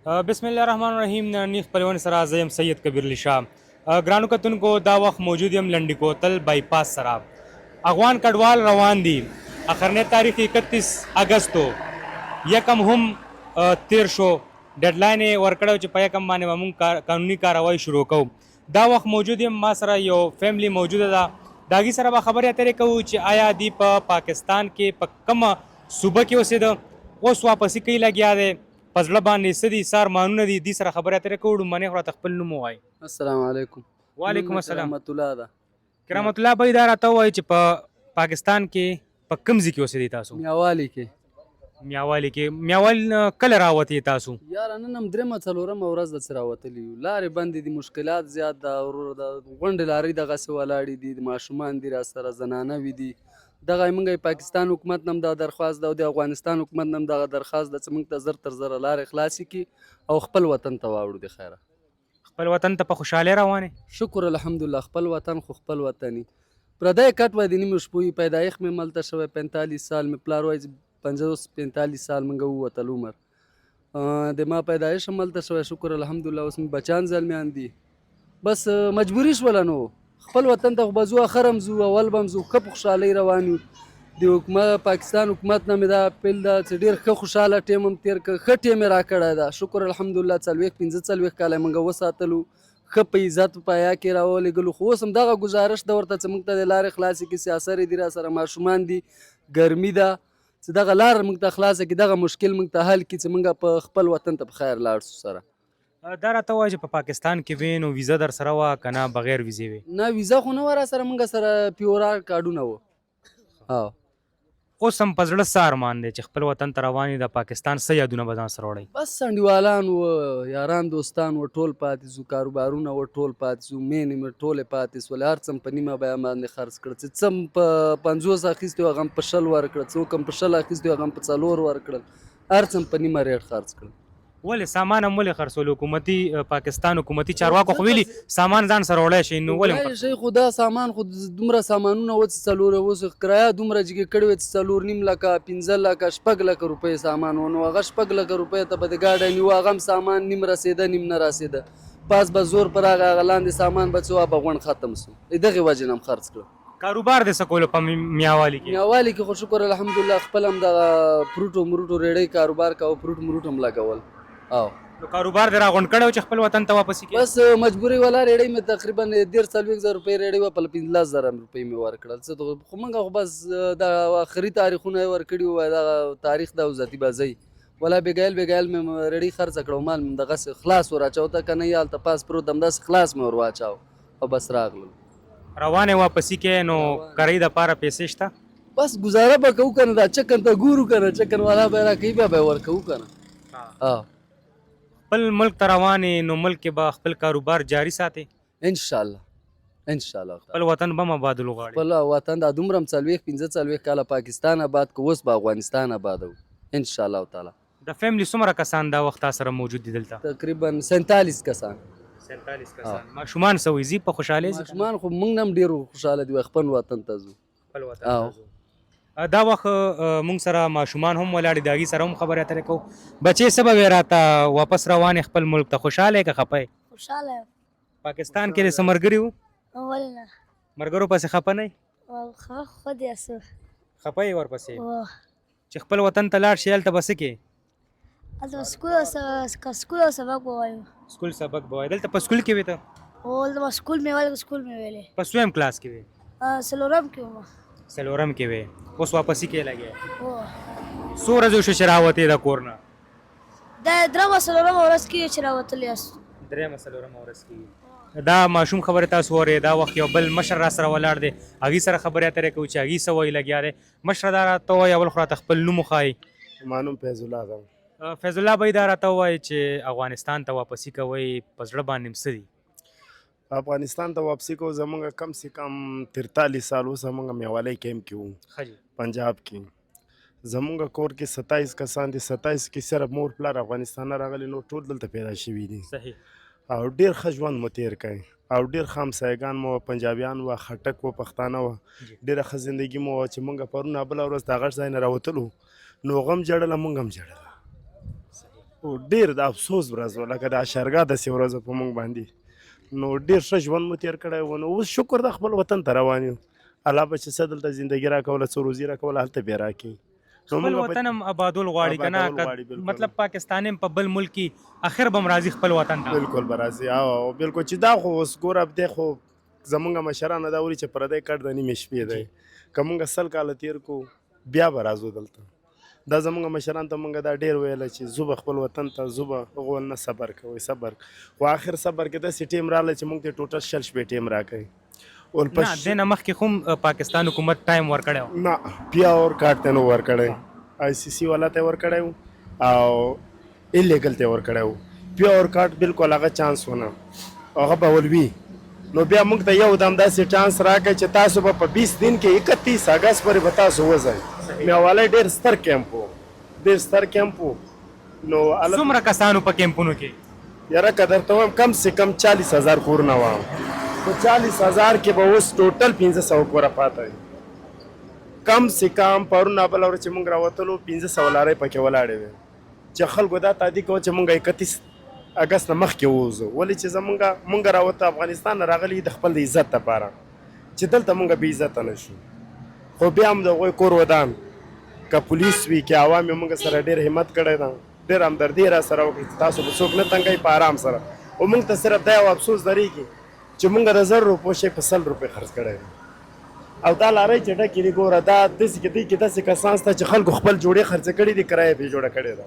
بسم الله الرحمن الرحیم نننی خپلونې سره زه یم سید کبیر علي شاه ګرانو کتونکو دا وخت موجود یم لنډي کوتل بایپاس سره افغان کډوال روان دي اخرنی تاریخ 31 اګستو یکم هم تیر شو ډیډلاین یې ورکړی چې په یکم باندې به موږ قانوني کاروایی شروع کوو دا وخت موجود یم ما سره یو فیملی موجوده ده د هغې سره به خبرې اترې کوو چې آیا دی په پاکستان کې په کومه صوبه کې اوسېده اوس واپسي کوي لګیا دی په زړه باندې څه دي څه ارمانونه دي دې سره خبرې اترې کوو ډومبنۍ خو راته خپل نوم ووایي السلام علیکم. وعلیکم السلام. رحمت الله ده. کرامت الله بھائی دا راته ووایي چې په پاکستان کې په کوم ځای کې اوسېدی تاسو میاوالی کې. میاوالی کې میاوال کله راوتې تاسو یاره نن هم درېمه څلورمه ورځ ده چې راوتلي یو. لارې بندې دي، مشکلات زیات ده. د غونډې لارې دغسې ولاړې دي، ماشومان دي راسره، زنانه وي دي. دغه موږ پاکستان حکومت نه هم دا درخواست ده او د افغانستان حکومت نه هم دغه درخواست ده چې موږ ته زر تر زره لارې خلاصې کړي او خپل وطن ته واوړو. د خیره خپل وطن ته په خوشحالۍ روانې شکر الحمدلله. خپل وطن خو خپل وطني. پردی کټ وای د نیمې شپوي پیدایښت مې ملته شوی 45 سال مې پلار وایي 45 سال موږ ووتل عمر د ما پیدایښت هم ملته شوی. شکر الحمدلله. اوس مې بچان زلمیان دي. بس مجبوري شوله نو خپل وطن ته خو به ځو، اخر هم ځو، اول به هم ځو. ښه په خوشحالۍ روان یو. د حکومت پاکستان حکومت نه مې دا اپیل ده چې ډېر ښه خوشحاله ټیم هم تېر کړ. ښه ټیم یې راکړی ده. شکر الحمدلله. 45 کاله یې موږ وساتلو. ښه په عزت په حیا کې راولېږلو. خو اوس هم دغه ګزارش ده ورته چې موږ ته د لارې خلاصې کړي. سیاسر دي راسره، ماشومان دي، ګرمي ده، چې دغه لار موږ ته خلاصه کړي، دغه مشکل موږ ته حل کړي چې موږ په خپل وطن ته په خیر لاړ شو. سره دا راته ووایي چې په پاکستان کې وې نو ویزه در سره وه که نه بغیر ویزې وې نه ویزه خو نه وه راسره، موږ سره پیورار کارډونه وه. اوس هم په زړه څه ارمان دی چې خپل وطن ته روان یې د پاکستان څه یادونه به ځان سره وړئ بس انډیوالان و، یاران دوستان و، ټول پاتې شو. کاروبارونه و ټول پاتې شو. مینې مې ټولې پاتې شولې. هر څه په نیمه بیه باندې خرڅ کړل. چې څه هم په 50 اخیستي وو هغه هم په 100 ورکړل. څوک هم په 100 اخیستي وو هغه هم په 4 ورکړل. هر څه هم په نیمه ریټ خرڅ کړل. ولې سامان هم ولې خرڅول حکومتي پاکستان حکومتي چارواکو خو ویلي سامان ځان سره وړی شئ نو ولې وړی شئ خو دا سامان خو دومره سامانونه و چې څلور اوس کرایه دومره جګې کړې وې چې 4.5 لکه 15 لکه 6 لکه روپۍ سامان و. نو هغه 6 لکه روپۍ ته به د ګاډی نیو. هغه هم سامان نیم رسېده نیم نه رسېده. پاس به زور پر هغه لاندې سامان به څه به غونډ ختم شو. دغې وجې نه هم خرڅ کړه. کاروبار دې څه کولو په میاوالي کې میاوالي کې خو شکر الحمدلله خپل هم دغه فروټو مروټو ریډۍ کاروبار کوه. فروټ مروټ هم لګول. نو کاروبار دې راغونډ کړی و چې خپل وطن ته واپسې کړې بس مجبوري ولا ریډۍ مې تقریبا 1.5 روپۍ ریډۍ وه. په 15,000 روپۍ مې ورکړل. څه خو موږ خو بس د آخري تاریخونه یې ورکړي وو. دغه تاریخ ده او ذاتي بازۍ ولا بېګایل مې ریډۍ خرڅه کړه او مال مې دغسې خلاص ور اچاو ته که نه یې هلته پاس پروت همداسې خلاص مې ور واچاو او بس راغلل. روان یې واپسې کړې نو کرۍ دپاره پیسې شته بس ګزاره به کوو که نه. دا چکن ته ګورو که نه، چکن والا به یې راکوي بیا به یې ورکوو که نه. خپل ملک ته روان نو ملک کې به خپل کاروبار جاری ساتې انشاءالله خپل وطن به هم آبادولو غواړې خپل وطن دا دومره هم 45 کاله پاکستان آباد که اوس به افغانستان آبادو انشاءالله تعالی. د فیملی څومره کسان دا وخت تا سره موجود دي دلته تقریبا 47 کسان. 47 کسان. ماشومان څه وایي ځي په خوشحالۍ ځي ماشومان خو موږ نه هم ډېر خوشحاله دي. خپل وطن ته ځو. خپل وطن ته ځو. دا وخت مونږ سره ماشومان هم ولاړ دي د هغې سره هم خبرې اترې کوو. بچې څه به وې راته واپس روانې خپل ملک ته خوشحاله یې که خفه یې خوشحاله یم. پاکستان کې دې څه ملګري وو ولې نه ملګرو پسې خفه نه یې خفه خو دې څه خفه یې ورپسې چې خپل وطن ته لاړ شي هلته به څه کې هلته سکول او سبق به وایو. سکول سبق به وایي دلته په سکول کې وې ته او دلته سکول مې ویل سکول مې ویلې په سویم کلاس کې وې څلورم کې وم. څلورم کې وې اوس واپسې کې لګې څو ورځې وشوې چې راوتې د کور نه دا درېمه څلورمه ورځ کې چې راوتلی یاست. درېمه څلورمه ورځ کې دا ماشوم خبرې تاسو اورئ دا وخت یو بل مشر را سره ولاړ دی هغې سره خبرې اترې کوو چې هغې څه وایي لګیا دی مشره دا راته ووایي اول خو راته خپل نوم وښایي. ما نوم فیض الله ده. فیض الله بھائی دا راته ووایي چې افغانستان ته واپسي کوئ په زړه باندې څه دي افغانستان ته واپسي کوو زمونږ کم سے کم 43 سال اوس زمونږ میوالی کیمپ کې وو پنجاب کې. زمونږ کور کې 27 کسان دي. 27 کې صرف مور پلار افغانستان نه راغلي نو ټول دلته پیدا شوي دي او ډېر ښه ژوند مو تېر کړی او ډېر ښه همسایګان مو پنجابیان وه خټک وه پښتانه وه ډېره ښه زندګي مو وه چې مونږ پرون بله ورځ د هغه ځای نه راوتلو نو هغه هم ژړله مونږ هم ژړله. ډېر د افسوس ورځ وه، لکه د اشرګاه داسې ورځ په موږ باندې. نو ډېر ښه ژوند مو تېر کړی و. نو اوس شکر د خپل وطن ته روان یو. الله به چې څه دلته زندګي راکوله، څه روزي راکوله، هلته بیا راکړي. خپل وطن هم آبادول غواړي که آبادول نه غواړي، بالکل. مطلب پاکستان هم په بل ملک کې اخر به هم راځي خپل وطن ته. بالکل به راځي. او بالکل چې دا خو اوس ګوره دی خو زمونږ مشرانو دا وایي چې پردی کټ د نیمې شپې دی. که مونږ 100 کاله تېر کړو بیا به راځو دلته. دا زمونږ مشران ته مونږ دا ډېر ویله چې زه به خپل وطن ته زه به هغه ول نه صبر کوئ صبر. خو آخر صبر کې داسې ټیم راغلی چې مونږ ته ټوټل 6 شپې ټیم راکوي. نه دې نه مخکې خو هم پاکستان حکومت ټایم ورکړی و. نه پیاور کارت ته نو ورکړی. آی سی سی والا ته ورکړی و او ایلیګل ته ورکړی و. پیاور کارت بالکل هغه چانس ونه هغه به ولوي. نو بیا موږ ته یو دم داسې چانس راکړی چې تاسو به په 20 دن کې 31 اګست پورې به تاسو وځئ. میوالی ډېر ستر کیمپ و، ډېر ستر کیمپ و. نو څومره کسانو په کیمپونو کې؟ یاره که درته وایم کم سے کم 40,000 کورونه وه. په 40,000 کې به اوس ټوټل 1500 کوره پاته وي. کم سے کم پرون بله ورځ چې موږ راوتلو 1500 لارۍ پکې ولاړې وې چې خلکو دا تعدي کوه چې موږ 31 اګست نه مخکې ووځو. ولې چې موږ راوته افغانستان نه راغلي د خپل د عزت دپاره چې دلته موږ بې عزته نه شو. خو بیا هم د هغوی کور ودان که پولیس وي که عوام یې موږ سره ډېر همت کړی ده، ډېر همدردي را سره وکړي چې تاسو به څوک نه تنګوي په آرام سره. خو موږ ته صرف دا یو افسوس درېږي چې موږ د 100 روپو شی په 100 روپۍ خرڅ کړی دی. او دا لارۍ چې ډکې دي ګوره دا داسې کې دی کې داسې کسان شته چې خلکو خپل جوړې خرڅې کړي دي، کرایه پرې جوړه کړې ده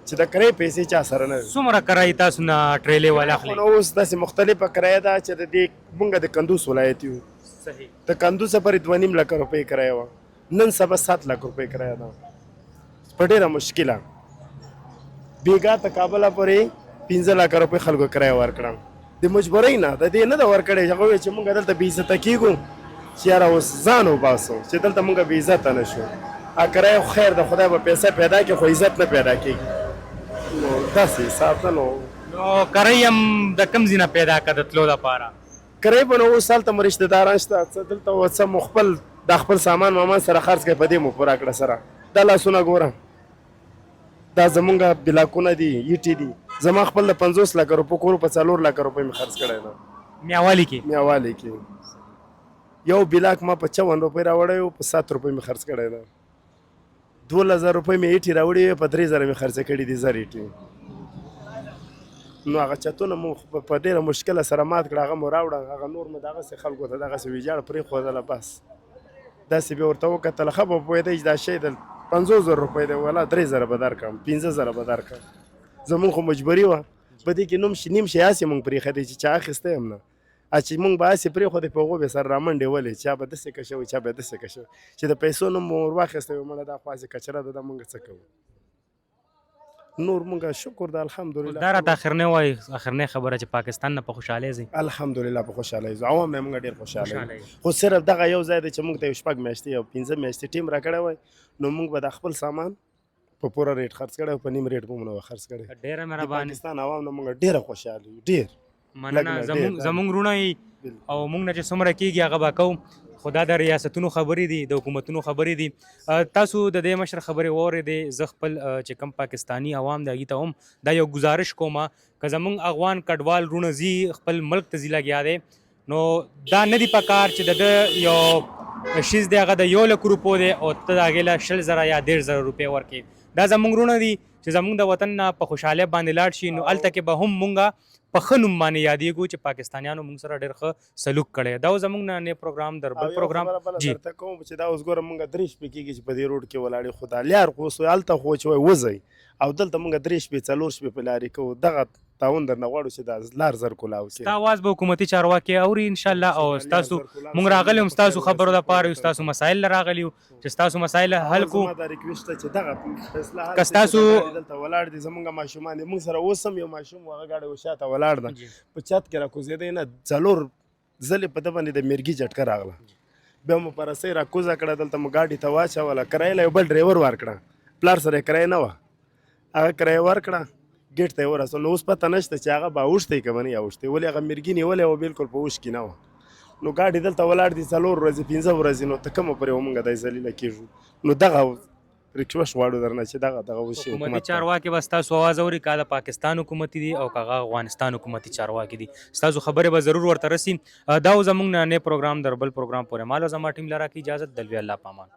چې د کرایې پیسې چا سره نه وي. څومره کرایه تاسو نه ټریلې والا اخلي؟ نو اوس داسې مختلفه کرایه ده چې د دې موږ د کندوز ولایت یو. صحیح. د کندوز پورې 2.5 لک روپۍ کرایه وه، نن سبا 7 لک روپۍ کرایه ده. په ډېره مشکله بیګا ته کابله پورې 15 لک روپۍ خلکو کرایه ورکړه. د مجبورۍ نه د دې نه ده ورکړې چې هغه وایي چې موږ دلته بې عزته کېږو چې یاره اوس ځان وباسو چې دلته موږ بې عزته نه شو. کرایه خو خیر د خدای به پیسه پیدا کړي خو عزت نه پیدا کېږي. نو داسې حساب ده. نو کرایه هم د کوم ځای نه پیدا کړه د تلو دپاره؟ کرایه به نو اوس هلته مو رشتهداران شته څه دلته څه مو خپل دا خپل سامان مامان سره خرڅ کړئ، په دې مو پوره کړه سره. دا لاسونه ګوره دا زمونږ بلاکونه دي ایټې دي. زما خپل د 50 لک روپو کور په 4 لک روپۍ مې خرڅ کړی ده میاوالی کې. میاوالی کې یو بلاک ما په 54 روپۍ راوړی و، په 7 روپۍ مې خرڅ کړی ده. 2000 روپۍ مې ایټې راوړې وې، په 3000 مې خرڅې کړي دي 1000 ایټې. نو هغه چتونه مو په ډېره مشکله سره مات کړه، هغه مو راوړه، هغه نور مو دغسې خلکو ته دغسې ویجاړ پرېښودله. بس داسې بیا ورته وکتله ښه به پوهېدی چې دا شی د 50,000 روپۍ دی، والا 3000 به درکړم، 15,000 به درکړم. زمونږ خو مجبوري وه په دې کې نیم شی هسې مونږ پرېښی چې چا اخیستی هم نه. چې مونږ به هسې پرېښودی په هغو به سره رامنډې ولې چا به داسې کشوي چا به داسې کشوي چې د پیسو نوم مو ور واخیستی وي مړه دا خو هسې کچره ده دا مونږ څه کوو. نور مونږ شکر ده الحمدلله. دا راته اخرنۍ وایي اخرنۍ خبره چې پاکستان نه په خوشحالۍ ځئ؟ الحمدلله په خوشحالۍ ځو، عوام نه مونږ ډېر خوشحاله یو. خو صرف دغه یو ځای دی چې مونږ ته یو 6 میاشتې او 15 میاشتې ټیم راکړی وای نو مونږ به د خپل سامان په پوره ریټ خرڅ کړی او په نیم ریټ به مو نه خرڅ کړی. ډېره د مهرباني. پاکستان عوام نه مونږ ډېره خوشحاله یو، ډېر مننه. زمونږ وروڼه او مونږ نه چې څومره کېږي هغه به کوو. خو دا د ریاستونو خبرې دي، د حکومتونو خبرې دي. تاسو د دې مشر خبرې واورېدې. زه خپل چې کوم پاکستاني عوام دی هغوی ته هم دا یو ګزارش کوم که زمونږ افغان کډوال وروڼه ځي خپل ملک ته ځي لګیا دی نو دا نه دي پکار چې د ده یو شیز دی هغه د 1 لک روپو دی او ته د هغې له 20,000 یا 1,500 روپۍ ورکړې. دا زمونږ وروڼه دي چې زمونږ د وطن نه په خوشحالۍ باندې لاړ شي نو هلته کې به هم مونږ په ښه نوم باندې یادېږو چې پاکستانیانو مونږ سره ډېر ښه سلوک کړی. دا زمونږ نننی پروګرام در بل پروګرام جی درته کوم چې دا اوس ګوره مونږ 3 شپې کېږي چې په دې روډ کې ولاړې خو دا لیار خو اوس هلته خو چې وایي وځئ او دلته مونږ 3 شپې 4 شپې په لارې کوو. دغه تعاون درنه غواړو چې دا لار زر کولاو کړي. ستا اواز به حکومتي چارواکي اوري انشاءالله. او ستاسو مونږ راغلي هم ستاسو خبرو دپاره یو، ستاسو مسایل راغلي یو چې ستاسو مسایل حل کړو. زما دا ریکویسټ ده چې دغه فیصله که ستاسو دلته ولاړ دي زمونږ ماشومان دي، مونږ سره اوس هم یو ماشوم هغه ګاډۍ وشاته ولاړ ده په چت کې راکوزېدی نه 4 ځلې په ده باندې د میرګي جټکه راغله. بیا مو په رسۍ راکوزه کړه، دلته مو ګاډي ته واچوله، کرایه له یو بل ډریور ورکړه، پلار سره یې کرایه نه وه، هغه کرایه ورکړه ګیټ ته یې ورسول. نو اوس پته نشته چې هغه به اوښتی که به نه یې اوښتی، ولې هغه میرګي نیولی وه بلکل په اوښ کې نه وه. نو ګاډي دلته ولاړ دي 4 ورځې 15 ورځې، نو ته کومه پورې به مونږ دی ذلیله کېږو. نو دغه ریکوست غواړو درنه چې دغه وشي حکومتي حکومت ته. چارواکي به ستاسو اواز اوري که د پاکستان حکومتي دي او که هغه افغانستان حکومتي چارواکي دي ستاسو خبرې به ضرور ورته رسي. دا و زموږ نننی پروګرام در بل پروګرام پورې مال او زما ټیم لره کې اجازت دلوي الله پامان.